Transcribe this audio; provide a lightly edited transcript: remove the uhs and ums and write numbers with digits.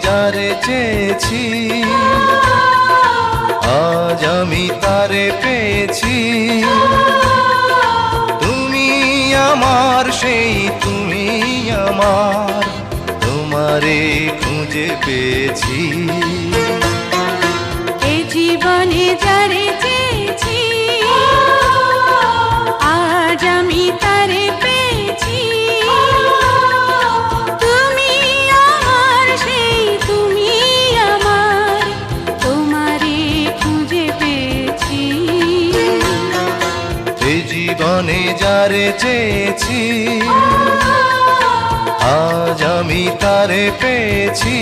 যারে চেয়েছি, আজ আমি তারে পেয়েছি। তুমি আমার সেই তুমি আমার, তোমারে খুঁজে পেয়েছি। এই জীবনে যারে চেয়েছি, আজ আমি তারে পেয়েছি। তুমি আমার সেই তুমি আমার, তোমারে খুঁজে পেয়েছি। এই জীবনে যারে চেয়েছি, আজ আমি তারে পেয়েছি।